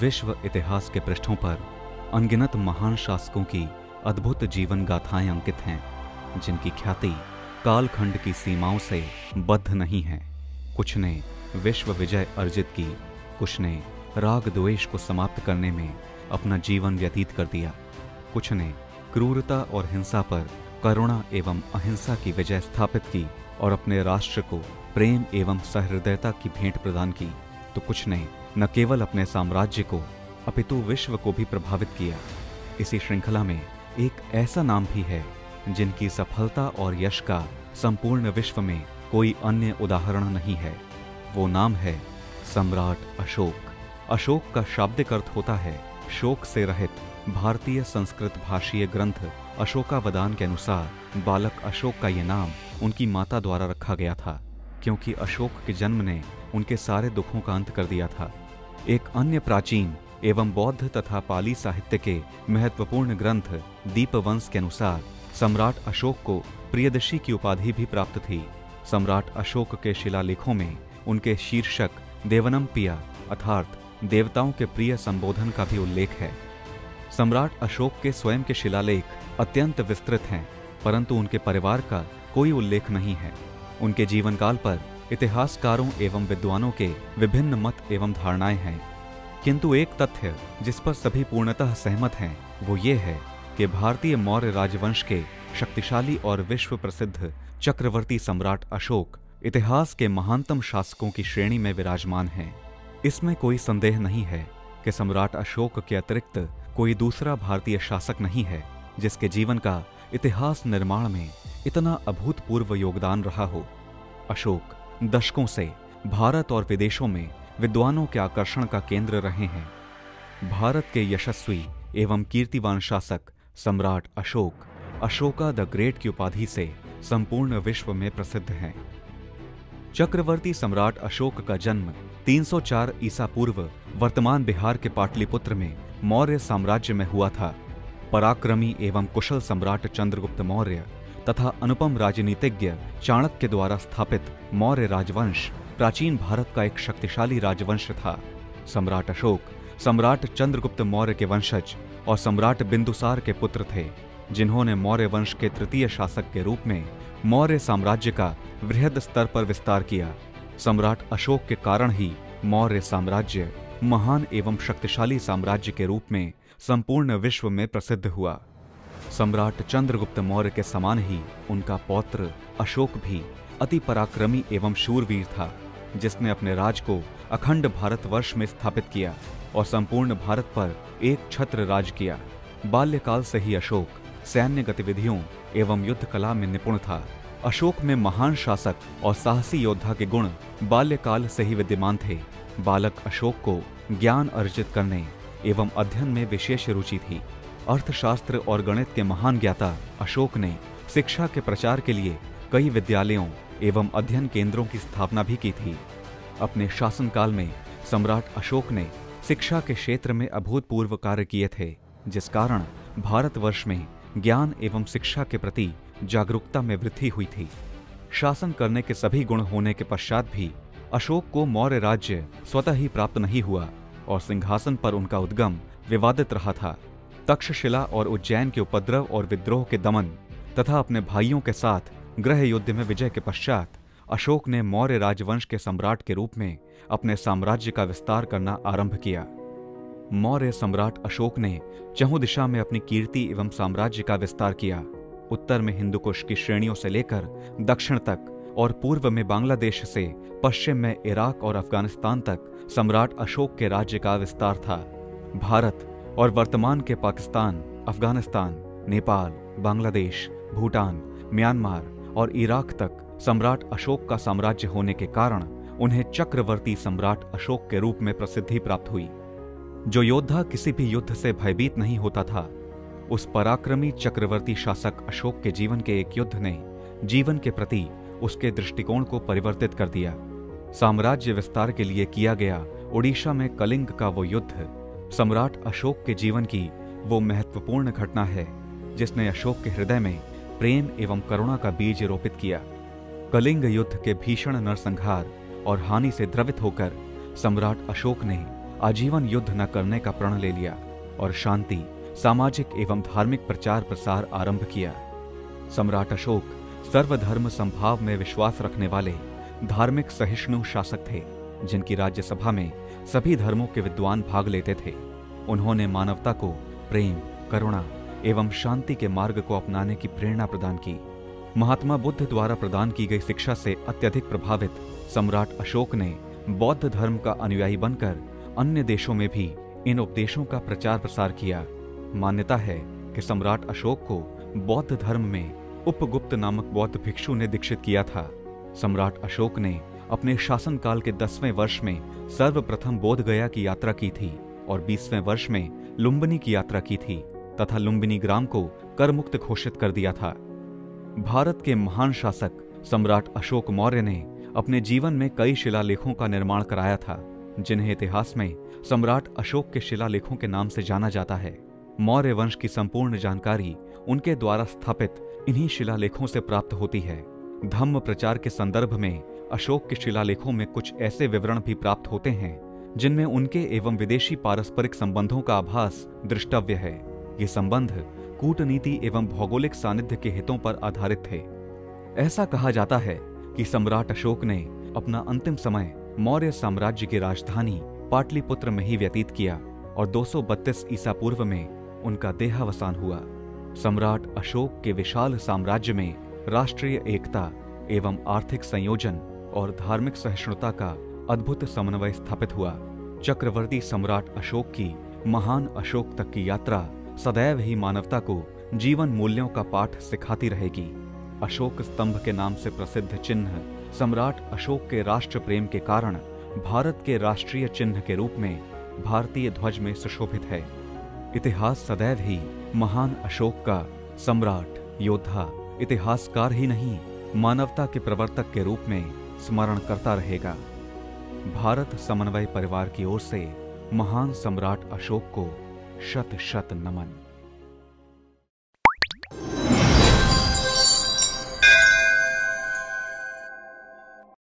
विश्व इतिहास के पृष्ठों पर अनगिनत महान शासकों की अद्भुत जीवन गाथाएं अंकित हैं, जिनकी ख्याति कालखंड की सीमाओं से बद्ध नहीं है। कुछ ने विश्व विजय अर्जित की, कुछ ने राग द्वेष को समाप्त करने में अपना जीवन व्यतीत कर दिया, कुछ ने क्रूरता और हिंसा पर करुणा एवं अहिंसा की विजय स्थापित की और अपने राष्ट्र को प्रेम एवं सहृदयता की भेंट प्रदान की, तो कुछ ने न केवल अपने साम्राज्य को अपितु विश्व को भी प्रभावित किया। इसी श्रृंखला में एक ऐसा नाम भी है जिनकी सफलता और यश का संपूर्ण विश्व में कोई अन्य उदाहरण नहीं है। वो नाम है सम्राट अशोक। अशोक का शाब्दिक अर्थ होता है शोक से रहित। भारतीय संस्कृत भाषीय ग्रंथ अशोकावदान के अनुसार बालक अशोक का ये नाम उनकी माता द्वारा रखा गया था, क्योंकि अशोक के जन्म ने उनके सारे दुखों का अंत कर दिया था। एक अन्य प्राचीन एवं बौद्ध तथा पाली साहित्य के महत्वपूर्ण ग्रंथ दीपवंश के अनुसार सम्राट अशोक को प्रियदर्शी की उपाधि भी प्राप्त थी। सम्राट अशोक के शिलालेखों में उनके शीर्षक देवनम पिया अर्थात देवताओं के प्रिय संबोधन का भी उल्लेख है। सम्राट अशोक के स्वयं के शिलालेख अत्यंत विस्तृत हैं, परंतु उनके परिवार का कोई उल्लेख नहीं है। उनके जीवन काल पर इतिहासकारों एवं विद्वानों के विभिन्न मत एवं धारणाएं हैं, किंतु एक तथ्य जिस पर सभी पूर्णतः सहमत हैं वो ये है कि भारतीय मौर्य राजवंश के शक्तिशाली और विश्व प्रसिद्ध चक्रवर्ती सम्राट अशोक इतिहास के महानतम शासकों की श्रेणी में विराजमान हैं। इसमें कोई संदेह नहीं है कि सम्राट अशोक के अतिरिक्त कोई दूसरा भारतीय शासक नहीं है जिसके जीवन का इतिहास निर्माण में इतना अभूतपूर्व योगदान रहा हो। अशोक दशकों से भारत और विदेशों में विद्वानों के आकर्षण का केंद्र रहे हैं। भारत के यशस्वी एवं कीर्तिवान शासक सम्राट अशोक अशोका द ग्रेट की उपाधि से संपूर्ण विश्व में प्रसिद्ध हैं। चक्रवर्ती सम्राट अशोक का जन्म 304 ईसा पूर्व वर्तमान बिहार के पाटलिपुत्र में मौर्य साम्राज्य में हुआ था। पराक्रमी एवं कुशल सम्राट चंद्रगुप्त मौर्य तथा अनुपम राजनीतिज्ञ चाणक्य द्वारा स्थापित मौर्य राजवंश प्राचीन भारत का एक शक्तिशाली राजवंश था। सम्राट अशोक सम्राट चंद्रगुप्त मौर्य के वंशज और सम्राट बिंदुसार के पुत्र थे, जिन्होंने मौर्य वंश के तृतीय शासक के रूप में मौर्य साम्राज्य का वृहद स्तर पर विस्तार किया। सम्राट अशोक के कारण ही मौर्य साम्राज्य महान एवं शक्तिशाली साम्राज्य के रूप में संपूर्ण विश्व में प्रसिद्ध हुआ। सम्राट चंद्रगुप्त मौर्य के समान ही उनका पौत्र अशोक भी अति पराक्रमी एवं शूरवीर था, जिसने अपने राज को अखंड भारतवर्ष में स्थापित किया और संपूर्ण भारत पर एक छत्र राज किया। बाल्यकाल से ही अशोक सैन्य गतिविधियों एवं युद्ध कला में निपुण था। अशोक में महान शासक और साहसी योद्धा के गुण बाल्यकाल से ही विद्यमान थे। बालक अशोक को ज्ञान अर्जित करने एवं अध्ययन में विशेष रुचि थी। अर्थशास्त्र और गणित के महान ज्ञाता अशोक ने शिक्षा के प्रचार के लिए कई विद्यालयों एवं अध्ययन केंद्रों की स्थापना भी की थी। अपने शासनकाल में सम्राट अशोक ने शिक्षा के क्षेत्र में अभूतपूर्व कार्य किए थे, जिस कारण भारतवर्ष में ज्ञान एवं शिक्षा के प्रति जागरूकता में वृद्धि हुई थी। शासन करने के सभी गुण होने के पश्चात भी अशोक को मौर्य राज्य स्वतः ही प्राप्त नहीं हुआ और सिंहासन पर उनका उद्गम विवादित रहा था। तक्षशिला और उज्जैन के उपद्रव और विद्रोह के दमन तथा अपने भाइयों के साथ गृह युद्ध में विजय के पश्चात अशोक ने मौर्य राजवंश के सम्राट के रूप में अपने साम्राज्य का विस्तार करना आरंभ किया। मौर्य सम्राट अशोक ने चहुं दिशा में अपनी कीर्ति एवं साम्राज्य का विस्तार किया। उत्तर में हिंदुकुश की श्रेणियों से लेकर दक्षिण तक और पूर्व में बांग्लादेश से पश्चिम में इराक और अफगानिस्तान तक सम्राट अशोक के राज्य का विस्तार था। भारत और वर्तमान के पाकिस्तान, अफगानिस्तान, नेपाल, बांग्लादेश, भूटान, म्यांमार और इराक तक सम्राट अशोक का साम्राज्य होने के कारण उन्हें चक्रवर्ती सम्राट अशोक के रूप में प्रसिद्धि प्राप्त हुई। जो योद्धा किसी भी युद्ध से भयभीत नहीं होता था, उस पराक्रमी चक्रवर्ती शासक अशोक के जीवन के एक युद्ध ने जीवन के प्रति उसके दृष्टिकोण को परिवर्तित कर दिया। साम्राज्य विस्तार के लिए किया गया ओडिशा में कलिंग का वो युद्ध सम्राट अशोक के जीवन की वो महत्वपूर्ण घटना है जिसने अशोक के हृदय में प्रेम एवं करुणा का बीज रोपित किया। कलिंग युद्ध के भीषण नरसंहार और हानि से द्रवित होकर सम्राट अशोक ने आजीवन युद्ध न करने का प्रण ले लिया और शांति, सामाजिक एवं धार्मिक प्रचार प्रसार आरंभ किया। सम्राट अशोक सर्वधर्म संभाव में विश्वास रखने वाले धार्मिक सहिष्णु शासक थे, जिनकी राज्यसभा में सभी धर्मों के विद्वान भाग लेते थे। उन्होंने मानवता को प्रेम, करुणा एवं शांति के मार्ग को अपनाने की प्रेरणा प्रदान की। महात्मा बुद्ध द्वारा प्रदान की गई शिक्षा से अत्यधिक प्रभावित सम्राट अशोक ने बौद्ध धर्म का अनुयायी बनकर अन्य देशों में भी इन उपदेशों का प्रचार प्रसार किया। मान्यता है कि सम्राट अशोक को बौद्ध धर्म में उपगुप्त नामक बौद्ध भिक्षु ने दीक्षित किया था। सम्राट अशोक ने अपने शासनकाल के 10वें वर्ष में सर्वप्रथम बोध गया की यात्रा की थी और 20वें वर्ष में लुम्बिनी की यात्रा की थी तथा लुम्बिनी ग्राम को करमुक्त घोषित कर दिया था। भारत के महान शासक सम्राट अशोक मौर्य ने अपने जीवन में कई शिलालेखों का निर्माण कराया था, जिन्हें इतिहास में सम्राट अशोक के शिलालेखों के नाम से जाना जाता है। मौर्य वंश की संपूर्ण जानकारी उनके द्वारा स्थापित इन्हीं शिलालेखों से प्राप्त होती है। धम्म प्रचार के संदर्भ में अशोक के शिलालेखों में कुछ ऐसे विवरण भी प्राप्त होते हैं जिनमें उनके एवं विदेशी पारस्परिक संबंधों का आभास दृष्टव्य है। ये संबंध कूटनीति एवं भौगोलिक सानिध्य के हितों पर आधारित थे। ऐसा कहा जाता है कि सम्राट अशोक ने अपना अंतिम समय मौर्य साम्राज्य की राजधानी पाटलिपुत्र में ही व्यतीत किया और 232 ईसा पूर्व में उनका देहावसान हुआ। सम्राट अशोक के विशाल साम्राज्य में राष्ट्रीय एकता एवं आर्थिक संयोजन और धार्मिक सहिष्णुता का अद्भुत समन्वय स्थापित हुआ। चक्रवर्ती सम्राट अशोक की महान अशोक तक की यात्रा सदैव ही मानवता को जीवन मूल्यों का पाठ सिखाती रहेगी। अशोक स्तंभ के नाम से प्रसिद्ध चिन्ह सम्राट अशोक के राष्ट्र प्रेम के कारण भारत के राष्ट्रीय चिन्ह के रूप में भारतीय ध्वज में सुशोभित है। इतिहास सदैव ही महान अशोक का सम्राट, योद्धा, इतिहासकार ही नहीं, मानवता के प्रवर्तक के रूप में स्मरण करता रहेगा। भारत समन्वय परिवार की ओर से महान सम्राट अशोक को शत शत नमन।